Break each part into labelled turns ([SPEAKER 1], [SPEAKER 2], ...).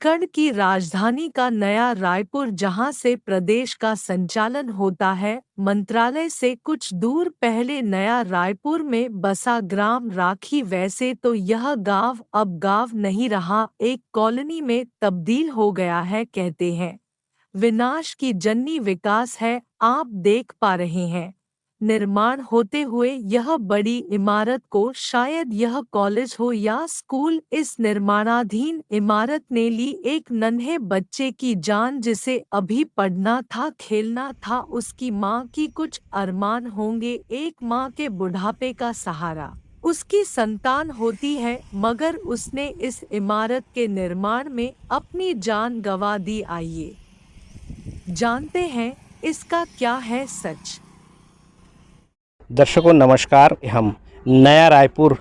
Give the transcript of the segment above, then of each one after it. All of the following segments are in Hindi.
[SPEAKER 1] झारखंड की राजधानी का नया रायपुर, जहां से प्रदेश का संचालन होता है, मंत्रालय से कुछ दूर पहले नया रायपुर में बसा ग्राम राखी। वैसे तो यह गांव अब गांव नहीं रहा, एक कॉलोनी में तब्दील हो गया है। कहते हैं विनाश की जन्नी विकास है। आप देख पा रहे हैं निर्माण होते हुए यह बड़ी इमारत को, शायद यह कॉलेज हो या स्कूल। इस निर्माणाधीन इमारत ने ली एक नन्हे बच्चे की जान, जिसे अभी पढ़ना था, खेलना था। उसकी माँ की कुछ अरमान होंगे, एक माँ के बुढ़ापे का सहारा उसकी संतान होती है, मगर उसने इस इमारत के निर्माण में अपनी जान गंवा दी। आइए जानते हैं इसका क्या है सच।
[SPEAKER 2] दर्शकों नमस्कार। हम नया रायपुर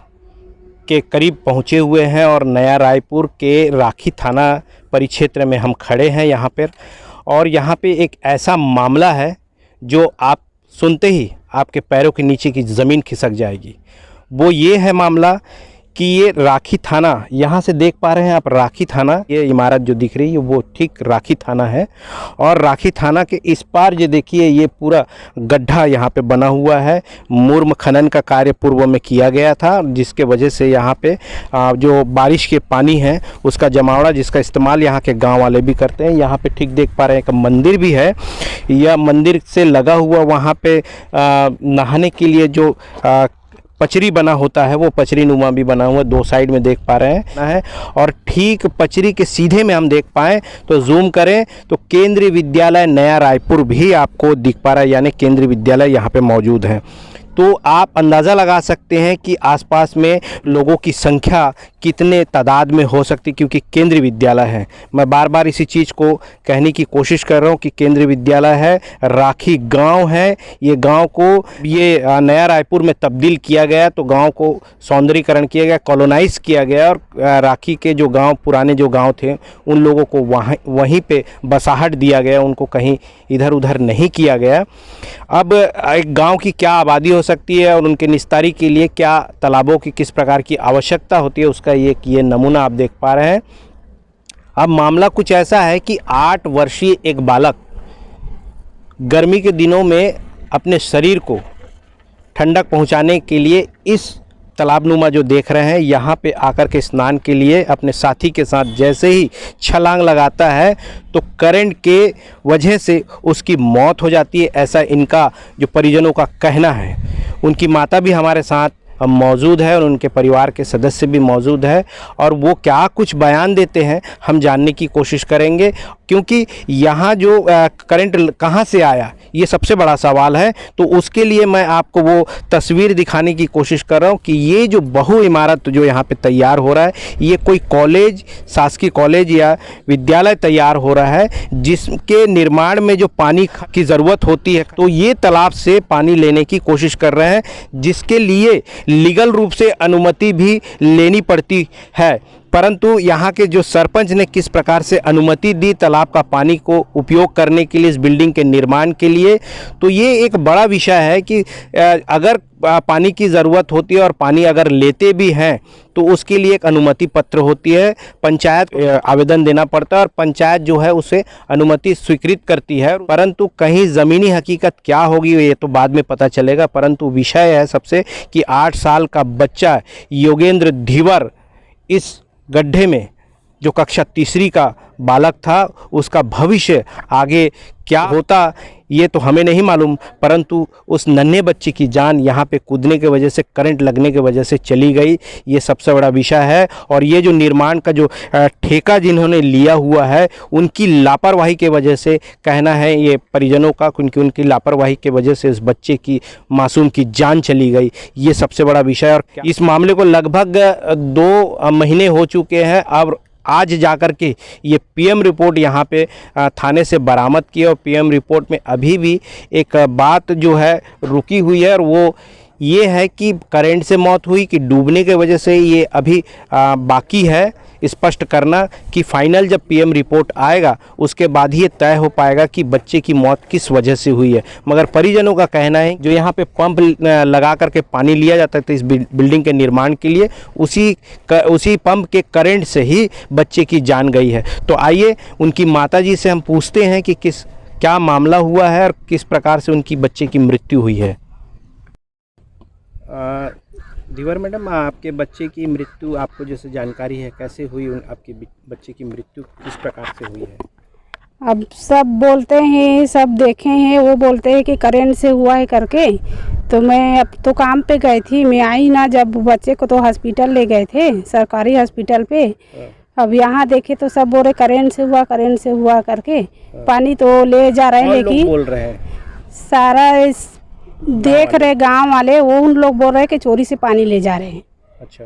[SPEAKER 2] के करीब पहुंचे हुए हैं और नया रायपुर के राखी थाना परिक्षेत्र में हम खड़े हैं यहाँ पर। और यहाँ पे एक ऐसा मामला है जो आप सुनते ही आपके पैरों के नीचे की ज़मीन खिसक जाएगी। वो ये है मामला कि ये राखी थाना, यहाँ से देख पा रहे हैं आप राखी थाना, ये इमारत जो दिख रही है वो ठीक राखी थाना है। और राखी थाना के इस पार जो देखिए ये पूरा गड्ढा यहाँ पे बना हुआ है। मुर्म खनन का कार्य पूर्व में किया गया था, जिसके वजह से यहाँ पे जो बारिश के पानी है उसका जमावड़ा, जिसका इस्तेमाल यहाँ के गाँव वाले भी करते हैं। यहाँ पे ठीक देख पा रहे हैं एक मंदिर भी है। यह मंदिर से लगा हुआ वहाँ पे नहाने के लिए जो पचरी बना होता है, वो पचरी नुमा भी बना हुआ, दो साइड में देख पा रहे हैं। और ठीक पचरी के सीधे में हम देख पाएँ तो जूम करें तो केंद्रीय विद्यालय नया रायपुर भी आपको दिख पा रहा है, यानी केंद्रीय विद्यालय यहाँ पे मौजूद है। तो आप अंदाज़ा लगा सकते हैं कि आसपास में लोगों की संख्या कितने तादाद में हो सकती, क्योंकि केंद्रीय विद्यालय है। मैं बार बार इसी चीज़ को कहने की कोशिश कर रहा हूँ कि केंद्रीय विद्यालय है, राखी गांव है। ये गांव को ये नया रायपुर में तब्दील किया गया, तो गांव को सौंदर्यीकरण किया गया, कॉलोनाइज़ किया गया। और राखी के जो गाँव, पुराने जो गाँव थे, उन लोगों को वहीं पर बसाहट दिया गया, उनको कहीं इधर उधर नहीं किया गया। अब एक गाँव की क्या आबादी हो सकती है और उनके निस्तारी के लिए क्या तालाबों की किस प्रकार की आवश्यकता होती है, उसका ये नमूना आप देख पा रहे हैं। अब मामला कुछ ऐसा है कि 8 वर्षीय एक बालक गर्मी के दिनों में अपने शरीर को ठंडक पहुंचाने के लिए इस तालाबनुमा जो देख रहे हैं यहाँ पे आकर के स्नान के लिए अपने साथी के साथ जैसे ही छलांग लगाता है तो करंट के वजह से उसकी मौत हो जाती है, ऐसा इनका जो परिजनों का कहना है। उनकी माता भी हमारे साथ मौजूद है और उनके परिवार के सदस्य भी मौजूद है, और वो क्या कुछ बयान देते हैं हम जानने की कोशिश करेंगे, क्योंकि यहाँ जो करंट कहाँ से आया ये सबसे बड़ा सवाल है। तो उसके लिए मैं आपको वो तस्वीर दिखाने की कोशिश कर रहा हूँ कि ये जो बहु इमारत जो यहाँ पे तैयार हो रहा है, ये कोई कॉलेज, शासकीय कॉलेज या विद्यालय तैयार हो रहा है, जिसके निर्माण में जो पानी की ज़रूरत होती है, तो ये तालाब से पानी लेने की कोशिश कर रहे हैं, जिसके लिए लीगल रूप से अनुमति भी लेनी पड़ती है। परंतु यहाँ के जो सरपंच ने किस प्रकार से अनुमति दी तालाब का पानी को उपयोग करने के लिए, इस बिल्डिंग के निर्माण के लिए, तो ये एक बड़ा विषय है कि अगर पानी की ज़रूरत होती है और पानी अगर लेते भी हैं तो उसके लिए एक अनुमति पत्र होती है, पंचायत आवेदन देना पड़ता है और पंचायत जो है उसे अनुमति स्वीकृत करती है। परंतु कहीं ज़मीनी हकीकत क्या होगी ये तो बाद में पता चलेगा। परंतु विषय है सबसे कि 8 साल का बच्चा योगेंद्र धीवर इस गड्ढे में, जो कक्षा तीसरी का बालक था, उसका भविष्य आगे क्या होता ये तो हमें नहीं मालूम, परंतु उस नन्हे बच्चे की जान यहाँ पे कूदने के वजह से, करंट लगने के वजह से चली गई, ये सबसे बड़ा विषय है। और ये जो निर्माण का जो ठेका जिन्होंने लिया हुआ है, उनकी लापरवाही के वजह से, कहना है ये परिजनों का, क्योंकि उनकी लापरवाही के वजह से इस बच्चे की, मासूम की जान चली गई, ये सबसे बड़ा विषय। और इस मामले को लगभग 2 महीने हो चुके हैं। अब आज जाकर के ये पीएम रिपोर्ट यहाँ पे थाने से बरामद की, और पीएम रिपोर्ट में अभी भी एक बात जो है रुकी हुई है, और वो ये है कि करंट से मौत हुई कि डूबने के वजह से, ये अभी बाकी है। स्पष्ट करना कि फाइनल जब पीएम रिपोर्ट आएगा उसके बाद ही ये तय हो पाएगा कि बच्चे की मौत किस वजह से हुई है। मगर परिजनों का कहना है जो यहाँ पे पंप लगा करके पानी लिया जाता था इस बिल्डिंग के निर्माण के लिए, उसी पंप के करंट से ही बच्चे की जान गई है। तो आइए उनकी माताजी से हम पूछते हैं कि क्या मामला हुआ है और किस प्रकार से उनकी बच्चे की मृत्यु हुई है। धीवर मैडम, आपके बच्चे की मृत्यु आपको जैसे जानकारी है कैसे हुई, आपके बच्चे की मृत्यु किस प्रकार से हुई है?
[SPEAKER 3] अब सब बोलते हैं, सब देखे हैं, वो बोलते हैं कि करंट से हुआ है करके। तो मैं अब तो काम पे गई थी, मैं आई ना, जब बच्चे को तो हॉस्पिटल ले गए थे, सरकारी हॉस्पिटल पे। अब यहाँ देखे तो सब बोल रहे करंट से हुआ करके। पानी तो ले जा रहे हैं, लेकिन
[SPEAKER 2] बोल रहे हैं
[SPEAKER 3] सारा देख रहे गांव वाले, वो उन लोग बोल रहे हैं कि चोरी से पानी ले जा रहे हैं। अच्छा,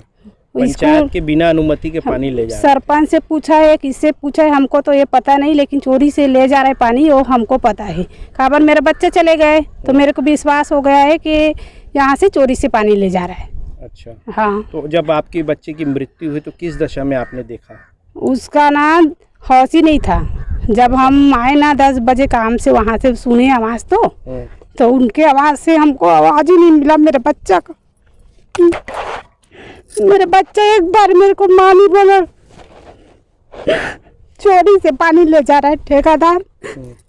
[SPEAKER 2] पंचायत के बिना अनुमति के पानी ले जा रहे हैं।
[SPEAKER 3] सरपंच से पूछा है, किससे पूछा है, हमको तो ये पता नहीं, लेकिन चोरी से ले जा रहे पानी वो हमको पता है। खबर मेरे बच्चे चले गए तो मेरे को विश्वास हो गया है कि यहाँ से चोरी से पानी ले जा रहा है।
[SPEAKER 2] अच्छा,
[SPEAKER 3] हाँ।
[SPEAKER 2] तो जब आपके बच्चे की मृत्यु हुई तो किस दशा में आपने देखा?
[SPEAKER 3] उसका ना होश ही नहीं था। जब हम आए ना 10 बजे काम से, वहाँ से सुने आवाज़ तो उनके आवाज़ से हमको आवाज़ ही नहीं मिला मेरे बच्चा का। मेरे बच्चे एक बार मेरे को माँ नहीं बोला, चोरी से पानी ले जा रहा है ठेकेदार,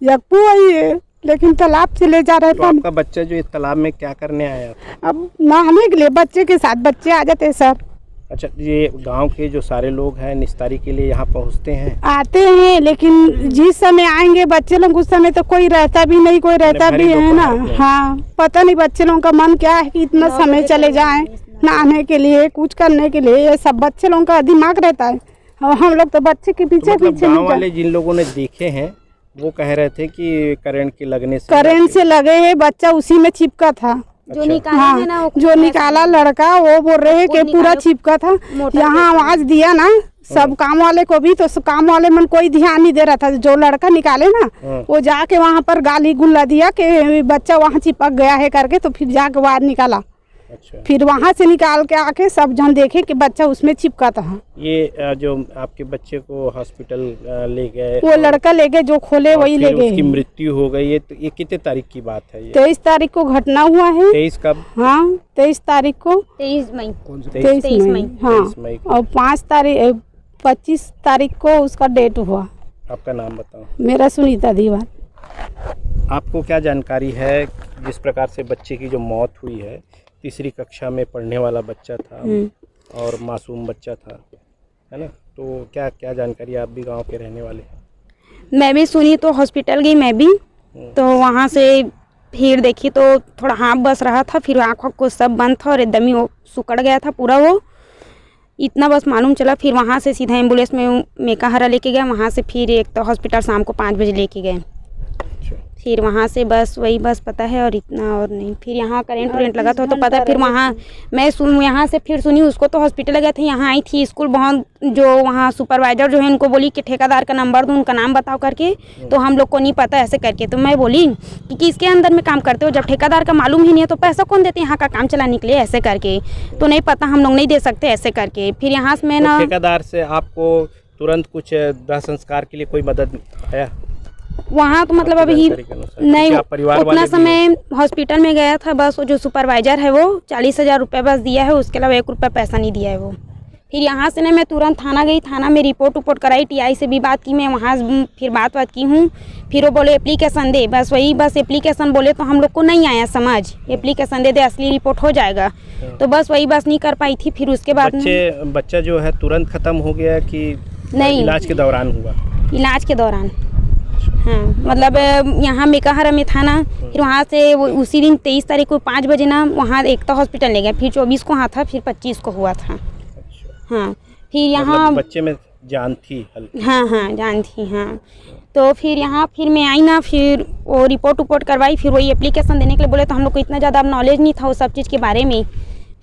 [SPEAKER 3] यकू वही है, लेकिन तालाब से ले जा रहा है
[SPEAKER 2] तो
[SPEAKER 3] पानी।
[SPEAKER 2] आपका बच्चा जो इस तालाब में क्या करने आया था?
[SPEAKER 3] अब नहाने के लिए बच्चे के साथ बच्चे आ जाते हैं सर।
[SPEAKER 2] अच्छा, ये गांव के जो सारे लोग हैं निस्तारी के लिए यहाँ पहुँचते हैं?
[SPEAKER 3] आते हैं, लेकिन जिस समय आएंगे बच्चे लोग उस समय तो कोई रहता भी नहीं, कोई रहता भी है ना। हाँ, पता नहीं बच्चे लोगों का मन क्या है कि इतना समय चले जाएं नहाने के लिए, कुछ करने के लिए, ये सब बच्चे लोगों का दिमाग रहता है। और हम लोग तो बच्चे के पीछे पीछे।
[SPEAKER 2] गाँव वाले जिन लोगों ने देखे हैं वो कह रहे थे कि करंट के लगने से,
[SPEAKER 3] करंट से लगे है, बच्चा उसी में चिपका था।
[SPEAKER 4] जो निकाला है ना,
[SPEAKER 3] जो निकाला लड़का, वो बोल रहे हैं कि पूरा चिपका था। यहाँ आवाज दिया ना सब काम वाले को भी, तो काम वाले में कोई ध्यान नहीं दे रहा था। जो लड़का निकाले ना, वो जाके वहाँ पर गाली गुल्ला दिया कि बच्चा वहाँ चिपक गया है करके, तो फिर जाके बाहर निकाला।
[SPEAKER 2] अच्छा।
[SPEAKER 3] फिर वहाँ से निकाल के आके सब जन देखे कि बच्चा उसमें चिपका था।
[SPEAKER 2] ये जो आपके बच्चे को हॉस्पिटल ले गए,
[SPEAKER 3] वो लड़का ले गए, जो खोले वही ले गए।
[SPEAKER 2] उसकी मृत्यु हो गई है। तो ये कितने तारीख की बात है? ये
[SPEAKER 3] 23 तारीख को घटना हुआ है।
[SPEAKER 2] 23 कब?
[SPEAKER 3] हाँ, 23 तारीख को।
[SPEAKER 4] 23 मई।
[SPEAKER 3] 23 मई, हाँ। और 25 तारीख को उसका डेट हुआ।
[SPEAKER 2] आपका नाम बताओ? मेरा
[SPEAKER 3] सुनीता दीवार।
[SPEAKER 2] आपको क्या जानकारी है जिस प्रकार से बच्चे की जो मौत हुई है? तीसरी कक्षा में पढ़ने वाला बच्चा था और मासूम बच्चा था, है ना? तो क्या क्या जानकारी? आप भी गांव के रहने वाले हैं?
[SPEAKER 4] मैं भी सुनी तो हॉस्पिटल गई मैं भी, तो वहाँ से फिर देखी तो थोड़ा हाथ बस रहा था, फिर आँखों को सब बंद था और एकदम ही वो सुकड़ गया था पूरा, वो इतना बस मालूम चला। फिर वहाँ से सीधा एम्बुलेंस में मेकाहारा लेके गए, वहाँ से फिर एक तो हॉस्पिटल शाम को 5 बजे लेके गए। फिर वहाँ से बस वही बस पता है और इतना और नहीं। फिर यहाँ करंट लगा था तो पता, फिर वहाँ मैं यहाँ से फिर सुनी, उसको तो हॉस्पिटल गए थे, यहाँ आई थी स्कूल, बहुत जो वहाँ सुपरवाइजर जो है उनको बोली कि ठेकेदार का नंबर दो, उनका नाम बताओ करके, तो हम लोग को नहीं पता ऐसे करके। तो मैं बोली कि किसके अंदर में काम करते हो, जब ठेकेदार का मालूम ही नहीं है तो पैसा कौन देते यहाँ का काम चलाने के लिए, ऐसे करके। तो नहीं पता, हम लोग नहीं दे सकते ऐसे करके। फिर यहाँ से मैं ना,
[SPEAKER 2] ठेकेदार से आपको तुरंत कुछ दाह संस्कार के लिए कोई मदद आया
[SPEAKER 4] वहाँ? तो मतलब अभी नहीं, उतना समय हॉस्पिटल में गया था, बस वो जो सुपरवाइजर है वो 40,000 रुपये बस दिया है, उसके अलावा 1 रुपया पैसा नहीं दिया है वो। फिर यहाँ से ना मैं तुरंत थाना गई, थाना में रिपोर्ट कराई, टीआई से भी बात की मैं, वहाँ फिर बात की हूँ। फिर वो बोले एप्लीकेशन दे, बस वही बस एप्लीकेशन बोले, तो हम लोग को नहीं आया समझ, एप्लीकेशन दे असली रिपोर्ट हो जाएगा, तो बस वही बस नहीं कर पाई थी। फिर उसके बाद
[SPEAKER 2] बच्चा जो है तुरंत खत्म हो गया कि
[SPEAKER 4] नहीं,
[SPEAKER 2] इलाज के दौरान हुआ?
[SPEAKER 4] इलाज के दौरान, हाँ। मतलब यहाँ मेकाहारा में था ना, फिर वहाँ से वो उसी दिन 23 तारीख को 5 बजे ना वहाँ एकता हॉस्पिटल ले गया, फिर 24 को हाँ था, फिर 25 को हुआ था। हाँ, फिर यहाँ
[SPEAKER 2] मतलब बच्चे में जान थी हल्की?
[SPEAKER 4] हाँ, जान थी, हाँ। तो फिर यहाँ फिर मैं आई ना, फिर वो रिपोर्ट करवाई, फिर वही एप्लीकेशन देने के लिए बोले, तो हम लोग को इतना ज़्यादा अब नॉलेज नहीं था वो सब चीज़ के बारे में।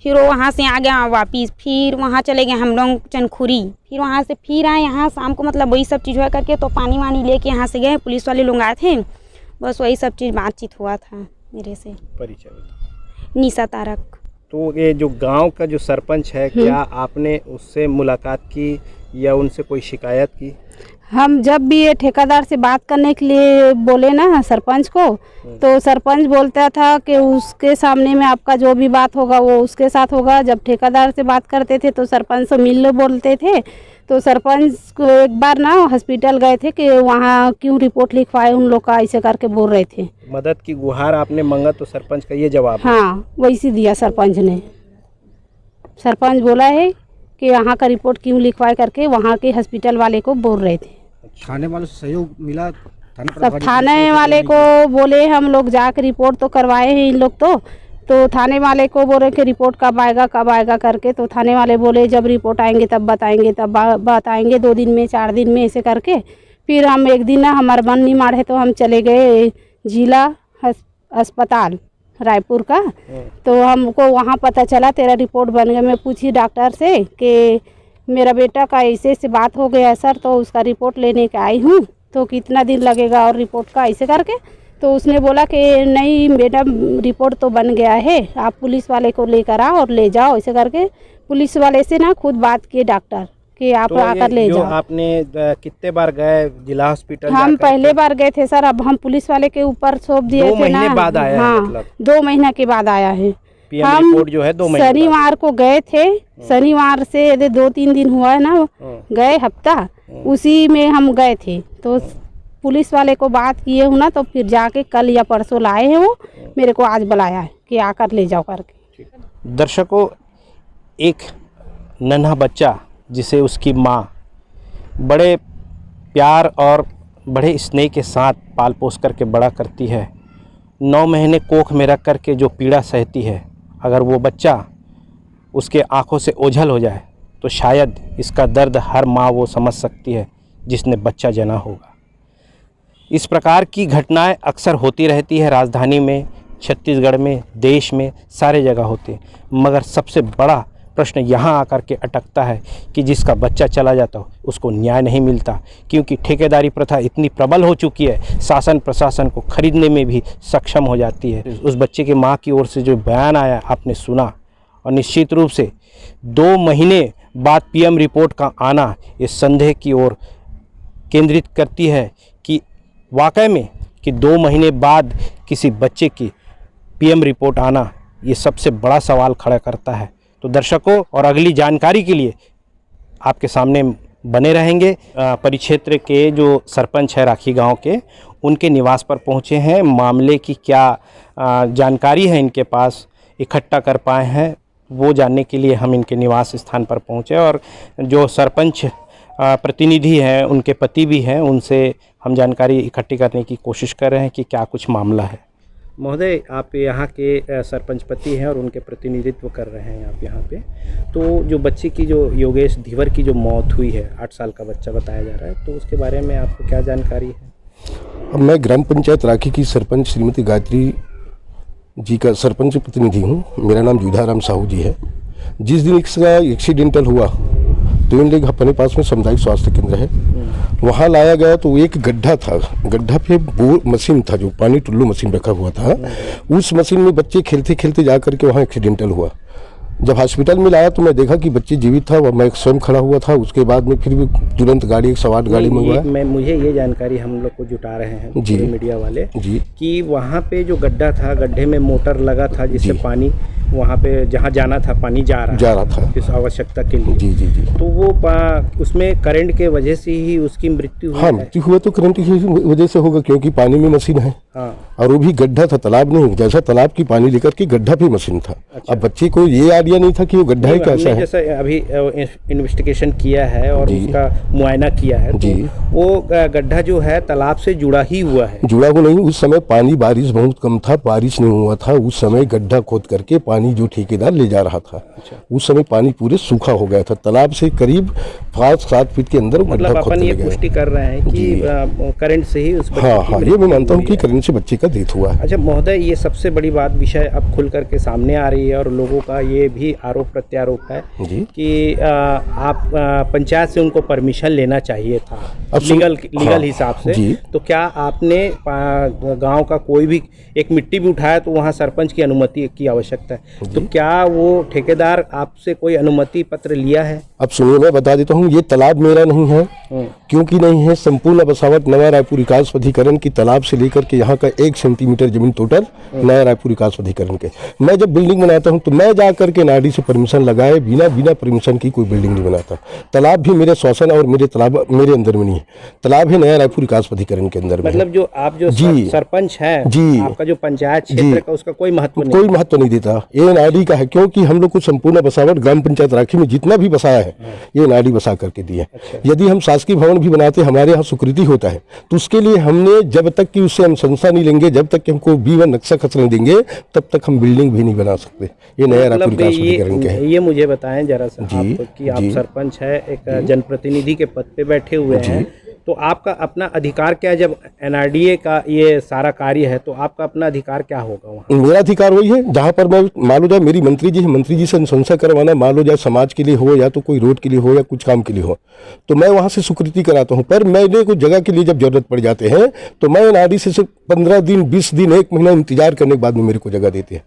[SPEAKER 4] फिर वो वहाँ से आ गया वापिस, फिर वहाँ चले गए हम लोग चनखुरी, फिर वहाँ से फिर आए यहाँ शाम को, मतलब वही सब चीज़ हुआ करके, तो पानी वानी लेके यहाँ से गए, पुलिस वाले लोग आए थे, बस वही सब चीज़ बातचीत हुआ था मेरे से।
[SPEAKER 2] परिचय?
[SPEAKER 4] निशा तारक।
[SPEAKER 2] तो ये जो गांव का जो सरपंच है, क्या आपने उससे मुलाकात की या उनसे कोई शिकायत की?
[SPEAKER 3] हम जब भी ये ठेकेदार से बात करने के लिए बोले ना सरपंच को, तो सरपंच बोलता था कि उसके सामने में आपका जो भी बात होगा वो उसके साथ होगा। जब ठेकेदार से बात करते थे तो सरपंच से मिल बोलते थे। तो सरपंच को एक बार ना हॉस्पिटल गए थे कि वहाँ क्यों रिपोर्ट लिखवाए उन लोग का, ऐसे करके बोल रहे थे।
[SPEAKER 2] मदद की गुहार आपने मांगा तो सरपंच का ये जवाब?
[SPEAKER 3] हाँ, वैसे दिया सरपंच ने। सरपंच बोला है कि यहाँ का रिपोर्ट क्यों लिखवाए करके वहाँ के हॉस्पिटल वाले को बोल रहे थे।
[SPEAKER 5] थाने वालों से सहयोग मिला?
[SPEAKER 3] सब थाने वाले को बोले हम लोग जाकर रिपोर्ट तो करवाए हैं इन लोग तो थाने वाले को बोले कि रिपोर्ट कब आएगा करके। तो थाने वाले बोले जब रिपोर्ट आएंगे तब बताएंगे 2 दिन में 4 दिन में ऐसे करके। फिर हम एक दिन ना हमारा मन नहीं मारे तो हम चले गए जिला अस्पताल रायपुर का। तो हमको वहाँ पता चला तेरा रिपोर्ट बन गया। मैं पूछी डॉक्टर से कि मेरा बेटा का ऐसे से बात हो गया सर, तो उसका रिपोर्ट लेने के आई हूँ, तो कितना दिन लगेगा और रिपोर्ट का ऐसे करके। तो उसने बोला कि नहीं मैडम रिपोर्ट तो बन गया है, आप पुलिस वाले को लेकर आओ और ले जाओ ऐसे करके। पुलिस वाले से ना खुद बात किए डॉक्टर कि आप आकर ले जाओ।
[SPEAKER 2] आपने कितने बार गए जिला हॉस्पिटल?
[SPEAKER 3] हम पहले बार गए थे सर, अब हम पुलिस वाले के ऊपर सौंप दिए थे ना।
[SPEAKER 2] 2 महीने बाद आया है मतलब?
[SPEAKER 3] 2 महीना के बाद आया है।
[SPEAKER 2] हम रिपोर्ट जो है 2 महीने
[SPEAKER 3] शनिवार को गए थे, शनिवार से 2-3 दिन हुआ है ना गए, हफ्ता उसी में हम गए थे। तो पुलिस वाले को बात किए हूँ ना, तो फिर जाके कल या परसों लाए हैं वो, मेरे को आज बुलाया है कि आकर ले जाओ करके।
[SPEAKER 2] दर्शकों, एक नन्हा बच्चा जिसे उसकी माँ बड़े प्यार और बड़े स्नेह के साथ पाल पोस करके बड़ा करती है, 9 महीने कोख में रख करके जो पीड़ा सहती है, अगर वो बच्चा उसके आंखों से ओझल हो जाए तो शायद इसका दर्द हर माँ वो समझ सकती है जिसने बच्चा जना होगा। इस प्रकार की घटनाएं अक्सर होती रहती है राजधानी में, छत्तीसगढ़ में, देश में, सारे जगह होते हैं। मगर सबसे बड़ा प्रश्न यहाँ आकर के अटकता है कि जिसका बच्चा चला जाता हो उसको न्याय नहीं मिलता, क्योंकि ठेकेदारी प्रथा इतनी प्रबल हो चुकी है, शासन प्रशासन को खरीदने में भी सक्षम हो जाती है। उस बच्चे की माँ की ओर से जो बयान आया आपने सुना, और निश्चित रूप से 2 महीने बाद पीएम रिपोर्ट का आना इस संदेह की ओर केंद्रित करती है कि वाकई में कि 2 महीने बाद किसी बच्चे की पीएम रिपोर्ट आना ये सबसे बड़ा सवाल खड़ा करता है। तो दर्शकों, और अगली जानकारी के लिए आपके सामने बने रहेंगे। परिक्षेत्र के जो सरपंच है राखी गांव के, उनके निवास पर पहुंचे हैं। मामले की क्या जानकारी है इनके पास इकट्ठा कर पाए हैं वो जानने के लिए हम इनके निवास स्थान पर पहुंचे, और जो सरपंच प्रतिनिधि हैं, उनके पति भी हैं, उनसे हम जानकारी इकट्ठी करने की कोशिश कर रहे हैं कि क्या कुछ मामला है। महोदय, आप यहाँ के सरपंच पति हैं और उनके प्रतिनिधित्व कर रहे हैं आप यहाँ पे। तो जो बच्चे की, जो योगेश धीवर की जो मौत हुई है, 8 साल का बच्चा बताया जा रहा है, तो उसके बारे में आपको क्या जानकारी है?
[SPEAKER 6] अब मैं ग्राम पंचायत राखी की सरपंच श्रीमती गायत्री जी का सरपंच प्रतिनिधि हूँ। मेरा नाम जुधाराम साहू जी है। जिस दिन इसका एक्सीडेंटल हुआ तो इन लोग अपने पास में सामुदायिक स्वास्थ्य केंद्र है, वहाँ लाया गया तो एक गड्ढा था, गड्ढा पे बोर मशीन था, जो पानी टुल्लू मशीन रखा हुआ था। उस मशीन में बच्चे खेलते खेलते जा करके वहाँ एक्सीडेंटल हुआ। जब हॉस्पिटल में लाया तो मैं देखा कि बच्चे जीवित था, और मैं स्वयं खड़ा हुआ था। उसके बाद में फिर भी तुरंत गाड़ी, 108 गाड़ी मंगवाया।
[SPEAKER 2] मुझे ये जानकारी हम लोग को जुटा रहे हैं
[SPEAKER 6] जी
[SPEAKER 2] मीडिया वाले
[SPEAKER 6] जी
[SPEAKER 2] कि वहाँ पे जो गड्ढा था, गड्ढे में मोटर लगा था जिससे पानी वहाँ पे जहाँ जाना था पानी जा रहा था इस आवश्यकता के लिए।
[SPEAKER 6] जी जी जी।
[SPEAKER 2] तो वो उसमें करंट के वजह से ही उसकी मृत्यु हुई।
[SPEAKER 6] हाँ, मृत्यु हुआ तो करंट की वजह से होगा, क्योंकि पानी में मशीन है।
[SPEAKER 2] हाँ।
[SPEAKER 6] और वो भी गड्ढा था, तालाब नहीं, जैसा तालाब की पानी लेकर के गड्ढा पे मशीन था।
[SPEAKER 2] अच्छा।
[SPEAKER 6] अब बच्चे को ये आइडिया नहीं था कि वो गड्ढा है कैसा है।
[SPEAKER 2] जैसा अभी इन्वेस्टिगेशन किया है और उसका मुआयना किया है, तो वो गड्ढा जो है तालाब से जुड़ा ही हुआ है।
[SPEAKER 6] जुड़ा हुआ नहीं, उस समय पानी, बारिश बहुत कम था, बारिश नहीं हुआ था। उस समय गड्ढा खोद करके पानी जो ठेकेदार ले जा रहा था। अच्छा। उस समय पानी पूरे सूखा हो गया था, तालाब से करीब 5-7 फीट के अंदर
[SPEAKER 2] मतलब अपन ये पुष्टि कर रहे हैं कि करंट से ही उस
[SPEAKER 6] हाँ हाँ, ये मैं मानता हूँ कि करंट से बच्चे का डेथ हुआ है।
[SPEAKER 2] अच्छा महोदय, ये सबसे बड़ी बात विषय अब खुल करके सामने आ रही है, और लोगों का ये भी आरोप प्रत्यारोप है कि आप पंचायत से उनको परमिशन लेना चाहिए था लीगल हिसाब से। तो क्या आपने गांव का कोई भी एक मिट्टी भी उठाया तो वहां सरपंच की अनुमति की आवश्यकता है, तो क्या वो ठेकेदार आपसे कोई अनुमति पत्र लिया है?
[SPEAKER 6] अब सुनिए, मैं बता देता हूँ, लेकिन ये तालाब मेरा नहीं है, क्योंकि नहीं है। संपूर्ण बसावट नया रायपुर विकास प्राधिकरण की तालाब से लेकर के यहाँ का 1 सेंटीमीटर जमीन टोटल नया रायपुर विकास प्राधिकरण के। मैं जब बिल्डिंग बनाता हूँ तो मैं जा करके नाडी से परमिशन लगाए बिना परमिशन की कोई बिल्डिंग नहीं बनाता। तालाब भी मेरे शासन और मेरे तालाब मेरे अंदर में नहीं है, तालाब है नया रायपुर विकास प्राधिकरण के अंदर में।
[SPEAKER 2] मतलब जो आप जो सरपंच हैं
[SPEAKER 6] जी,
[SPEAKER 2] आपका जो पंचायत क्षेत्र का उसका कोई महत्व नहीं,
[SPEAKER 6] कोई महत्व नहीं देता। ये नाडी का है, क्योंकि हम लोग को संपूर्ण बसावट ग्राम पंचायत राखी में जितना भी बसाया है ये नाडी बसा करके दिया है। यदि हम शासकीय भवन भी बनाते हमारे यहाँ स्वीकृति होता है तो उसके लिए हमने जब तक कि उससे हम संस्था नहीं लेंगे, जब तक कि हमको B1 नक्शा खसरा नहीं देंगे, तब तक हम बिल्डिंग भी नहीं बना सकते। ये नया रायपुर विकास प्राधिकरण के है।
[SPEAKER 2] ये मुझे बताएं जरा सा आप कि आप सरपंच है, एक जनप्रतिनिधि के पद पे बैठे हुए हैं, तो आपका अपना अधिकार क्या है? जब NRDA का ये सारा कार्य है तो आपका अपना अधिकार क्या होगा वहाँ?
[SPEAKER 6] मेरा अधिकार वही है जहाँ पर मैं मान लो जाए मेरी मंत्री जी है, मंत्री जी से अनुशंसा करवाना, मान लो जाए समाज के लिए हो या तो कोई रोड के लिए हो या कुछ काम के लिए हो, तो मैं वहाँ से स्वीकृति कराता हूँ। पर मैंने कुछ जगह के लिए जब जरूरत पड़ जाते हैं तो मैं NRDA से सिर्फ 15 दिन 20 दिन 1 महीना इंतजार करने के बाद में मेरे को जगह देते हैं।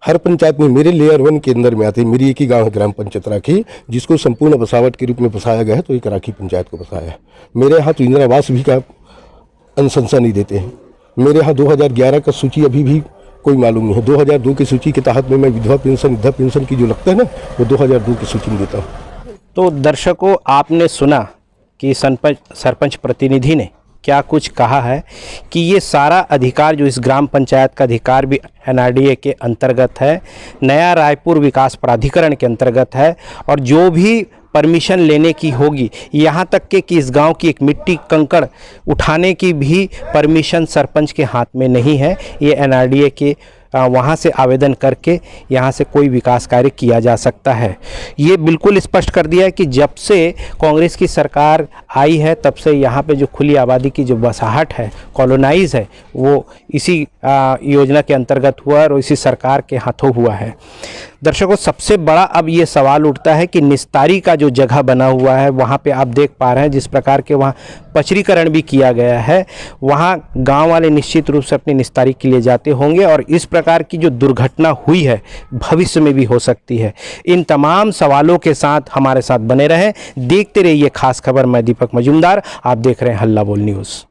[SPEAKER 6] हर पंचायत में मेरे लेयर 1 के अंदर में आते हैं। मेरी एक ही गांव है ग्राम पंचायत राखी, जिसको संपूर्ण बसावट के रूप में बसाया गया है, तो एक राखी पंचायत को बसाया है। मेरे यहाँ तो इंदिरा आवास भी का अनुशंसा नहीं देते हैं। मेरे यहाँ 2011 का सूची अभी भी कोई मालूम नहीं है। 2002 की सूची के तहत में मैं विधवा पेंशन की जो लगता है ना, वो 2002 की सूची में देता हूँ।
[SPEAKER 2] तो दर्शकों, आपने सुना कि सरपंच प्रतिनिधि ने क्या कुछ कहा है कि ये सारा अधिकार जो इस ग्राम पंचायत का अधिकार भी NRDA के अंतर्गत है, नया रायपुर विकास प्राधिकरण के अंतर्गत है, और जो भी परमिशन लेने की होगी, यहाँ तक के कि इस गांव की एक मिट्टी कंकड़ उठाने की भी परमिशन सरपंच के हाथ में नहीं है। ये NRDA के वहाँ से आवेदन करके यहाँ से कोई विकास कार्य किया जा सकता है। ये बिल्कुल स्पष्ट कर दिया है कि जब से कांग्रेस की सरकार आई है तब से यहाँ पे जो खुली आबादी की जो बसाहट है, कॉलोनाइज है, वो इसी योजना के अंतर्गत हुआ और इसी सरकार के हाथों हुआ है। दर्शकों, सबसे बड़ा अब ये सवाल उठता है कि निस्तारी का जो जगह बना हुआ है वहाँ पे आप देख पा रहे हैं जिस प्रकार के वहाँ पचरीकरण भी किया गया है, वहाँ गांव वाले निश्चित रूप से अपनी निस्तारी के लिए जाते होंगे और इस प्रकार की जो दुर्घटना हुई है भविष्य में भी हो सकती है। इन तमाम सवालों के साथ हमारे साथ बने रहें, देखते रहिए खास खबर। मैं दीपक मजूमदार, आप देख रहे हैं हल्ला बोल न्यूज़।